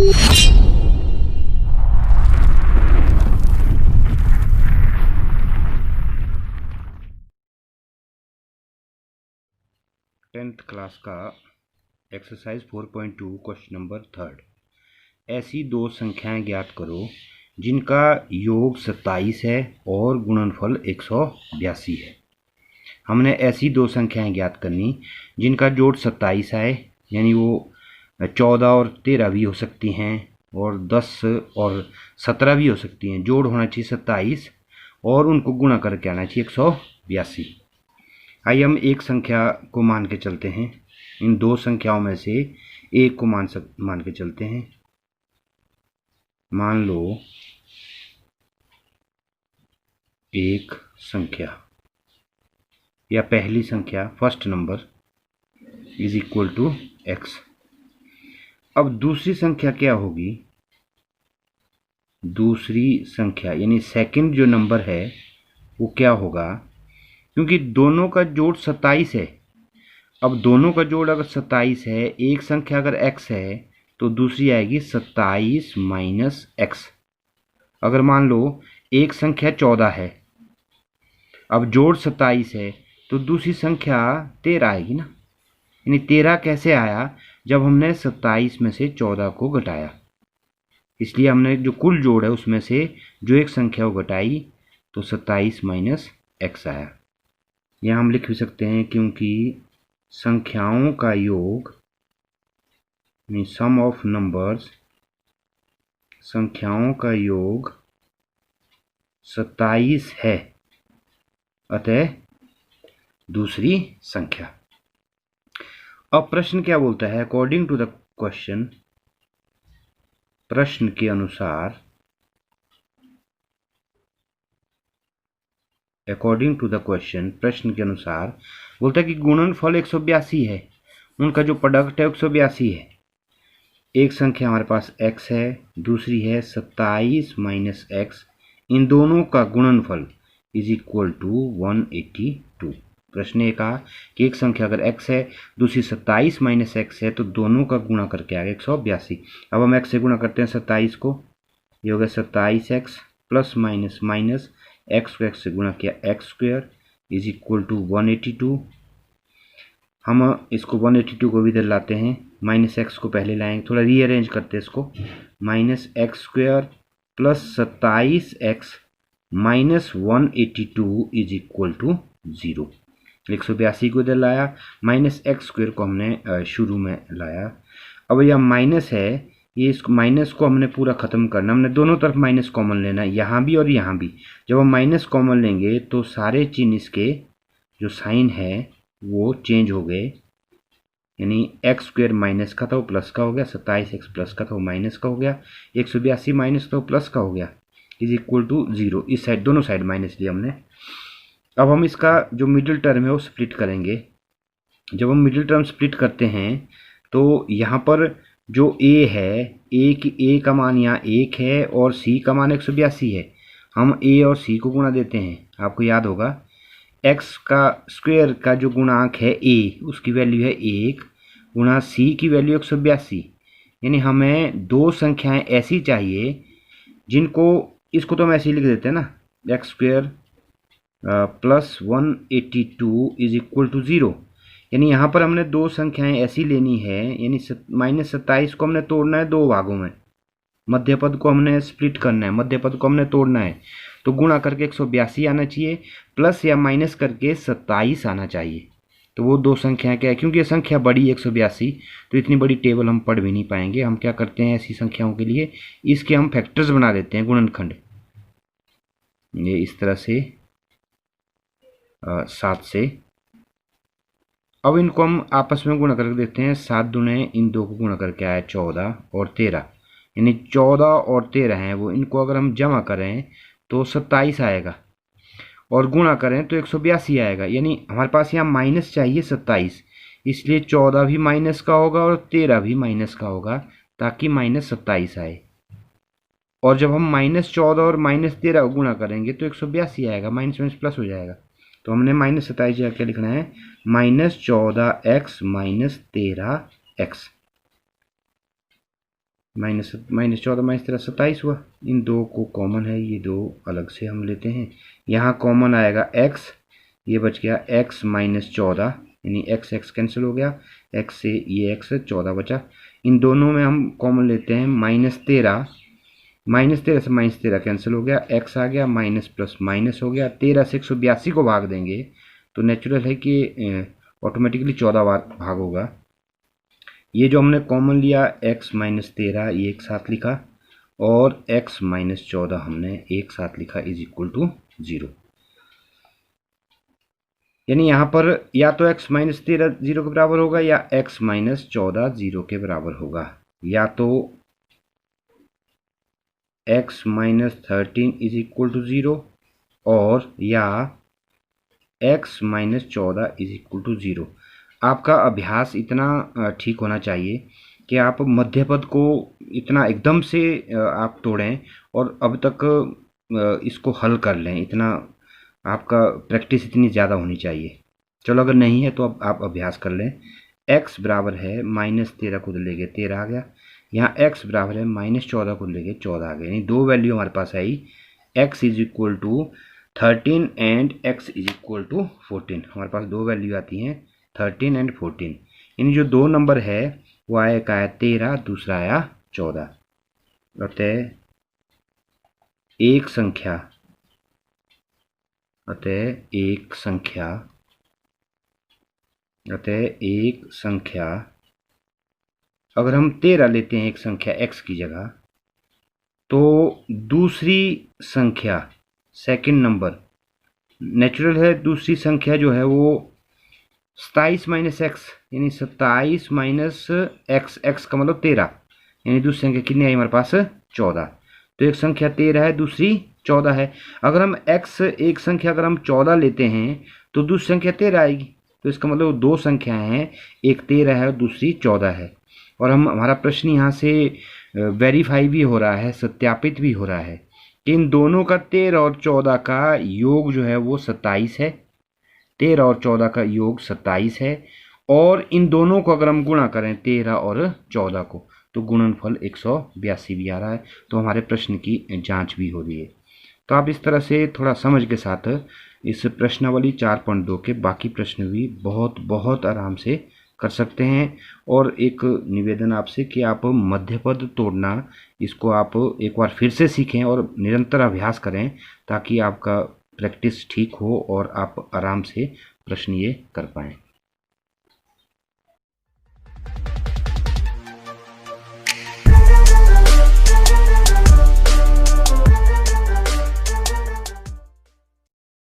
Tenth class का exercise 4.2 question number 3। ऐसी दो संख्याएं ज्ञात करो जिनका योग 27 है और गुणनफल 182 है। हमने ऐसी दो संख्याएं ज्ञात करनी जिनका जोड़ 27 आए, यानी वो 14 और 13 भी हो सकती हैं और 10 और 17 भी हो सकती हैं। जोड़ होना चाहिए 27 और उनको गुणा करके आना चाहिए 182। आइए हम एक संख्या को मान के चलते हैं। इन दो संख्याओं में से एक को मान के चलते हैं। मान लो एक संख्या या पहली संख्या first number is equal to x। अब दूसरी संख्या क्या होगी? दूसरी संख्या यानी सेकंड जो नंबर है वो क्या होगा? क्योंकि दोनों का जोड़ 27 है। अब दोनों का जोड़ अगर 27 है, एक संख्या अगर x है तो दूसरी आएगी 27 माइनस x। अगर मान लो एक संख्या 14 है, अब जोड़ 27 है तो दूसरी संख्या 13 आएगी ना। यानी 13 कैसे आया? जब हमने 27 में से 14 को घटाया। इसलिए हमने जो कुल जोड़ है उसमें से जो एक संख्या को घटाई तो 27 माइनस x आया। यहाँ हम लिख भी सकते हैं क्योंकि संख्याओं का योग सम ऑफ नंबर्स, संख्याओं का योग 27 है, अतः दूसरी संख्या। अब प्रश्न क्या बोलता है? अकॉर्डिंग टू द क्वेश्चन, प्रश्न के अनुसार, अकॉर्डिंग टू द क्वेश्चन, प्रश्न के अनुसार बोलता है कि गुणनफल 182 है, उनका जो प्रोडक्ट है 182 है। एक संख्या हमारे पास x है, दूसरी है 27 माइनस x। इन दोनों का गुणनफल इज इक्वल टू 182। प्रश्न ये कहा कि एक संख्या अगर x है, दूसरी 27 माइनस x है, तो दोनों का गुणा करके आ गया 182। अब हम x से गुणा करते हैं 27 को, ये हो गया 27x plus minus minus x को x से गुणा किया x square is equal to 182। हम इसको 182 को भी इधर लाते हैं, माइनस x को पहले लाएंगे, थोड़ा रीअरेंज करते हैं इसको, minus x square plus 27x minus 182 is equal to 0। 182 को इधर लाया, माइनस एक्स स्क्वायर को हमने शुरू में लाया। अब यह माइनस है, ये इस माइनस को हमने पूरा ख़त्म करना, हमने दोनों तरफ माइनस कॉमन लेना है, यहाँ भी और यहाँ भी। जब हम माइनस कॉमन लेंगे तो सारे चिन्ह इसके जो साइन है वो चेंज हो गए, यानी एक्स स्क्वायर माइनस का था वो प्लस का हो गया, 27x प्लस का था वो माइनस का हो गया, 182 माइनस का वो प्लस का हो गया इज इक्वल टू 0। इस साइड दोनों साइड माइनस लिया हमने। अब हम इसका जो मिडिल टर्म है वो स्प्लिट करेंगे। जब हम मिडिल टर्म स्प्लिट करते हैं तो यहाँ पर जो a है, a का मान यहाँ 1 है और c का मान 182 है। हम a और c को गुणा देते हैं। आपको याद होगा x का स्क्वायर का जो गुणांक है a, उसकी वैल्यू है 1 गुणा c की वैल्यू 182। यानी हमें दो संख्याएं ऐसी चाहिए जिनको, इसको तो हम ऐसे ही लिख देते हैं ना, x square plus 182 is equal to 0। यानी यहाँ पर हमने दो संख्याएं ऐसी लेनी है, यानी माइनस 27 को हमने तोड़ना है दो भागों में, मध्य पद को हमने स्प्लिट करना है, मध्य पद को हमने तोड़ना है, तो गुणा करके 182 आना चाहिए, प्लस या माइनस करके 27 आना चाहिए। तो वो दो संख्याएं क्या है? क्योंकि ये संख्या बड़ी 182, तो इतनी बड़ी टेबल हम पढ़ भी नहीं पाएंगे। हम क्या करते हैं ऐसी संख्याओं के लिए, इसके हम फैक्टर्स बना देते हैं, गुणनखंड। ये इस तरह से 7 से, अब इनको हम आपस में गुणा करके देखते हैं। 7 दूने इन दो को गुणा करके आया 14 और 13, यानी 14 और 13 हैं वो, इनको अगर हम जमा करें तो 27 आएगा और गुणा करें तो 182 आएगा। यानी हमारे पास यहाँ माइनस चाहिए 27, इसलिए 14 भी माइनस का होगा और 13 भी माइनस का होगा ताकि माइनस 27 आए। और जब हम माइनस 14 और माइनस 13 गुणा करेंगे तो 182 आएगा, माइनस माइनस प्लस हो जाएगा। तो हमने माइनस 27 जगह क्या लिखना है? Minus 14x minus 13x। -14 -13 27 हुआ। इन दो को कॉमन है, ये दो अलग से हम लेते हैं। यहाँ कॉमन आएगा x, ये बच गया x -14, यानी x x कैंसिल हो गया, x से ये x 14 बचा। इन दोनों में हम कॉमन लेते हैं -13, -13 से -13 कैंसिल हो गया, x आ गया, माइनस प्लस माइनस हो गया। 13 से 182 को भाग देंगे तो नेचुरल है कि ऑटोमेटिकली 14 बार भाग होगा। ये जो हमने कॉमन लिया x -13 ये एक साथ लिखा, और x -14 हमने एक साथ लिखा इज इक्वल टू 0। यानी यहाँ पर या तो x -13 0 के बराबर होगा या x -14 0 के बराबर होगा, या तो x -13 इज इक्वल टू 0 और या x -14 इज इक्वल टू 0। आपका अभ्यास इतना ठीक होना चाहिए कि आप मध्य पद को इतना एकदम से आप तोड़ें और अब तक इसको हल कर लें, इतना आपका प्रैक्टिस इतनी ज़्यादा होनी चाहिए। चलो अगर नहीं है तो अब आप अभ्यास कर लें। x बराबर है -13 को लेके 13 आ गया, यहाँ x बराबर है -14 को लेके 14 आ गया, यानी दो वैल्यू हमारे पास आई, x is equal to 13 and x is equal to 14। हमारे पास दो वैल्यू आती हैं 13 एंड 14, यानी जो दो नंबर है वो आया, एक आया 13, दूसरा आया 14। अतः एक संख्या अगर हम 13 लेते हैं एक संख्या x की जगह, तो दूसरी संख्या सेकंड नंबर नेचुरल है, दूसरी संख्या जो है वो 27 माइनस एक्स, यानी 27 माइनस एक्स, एक्स का मतलब 13, यानी दूसरी संख्या कितनी आई हमारे पास 14। तो एक संख्या 13 है, दूसरी 14 है। अगर हम x एक संख्या अगर हम 14 लेते हैं तो दूसरी संख्या 13 आएगी, तो इसका मतलब दो संख्याएं हैं, एक 13 है और दूसरी 14 है। और हमारा प्रश्न यहाँ से वेरीफाई भी हो रहा है, सत्यापित भी हो रहा है कि इन दोनों का 13 और 14 का योग जो है वो 27 है, 13 और 14 का योग 27 है। और इन दोनों को अगर हम गुणा करें 13 और 14 को, तो गुणनफल 182 भी आ रहा है। तो हमारे प्रश्न की जांच भी हो रही है। तो आप इस तरह से थोड़ा समझ के साथ इस प्रश्नावली 4.2 के बाकी प्रश्न भी बहुत बहुत आराम से कर सकते हैं। और एक निवेदन आपसे कि आप मध्यपद तोड़ना, इसको आप एक बार फिर से सीखें और निरंतर अभ्यास करें, ताकि आपका प्रैक्टिस ठीक हो और आप आराम से प्रश्न ये कर पाएँ।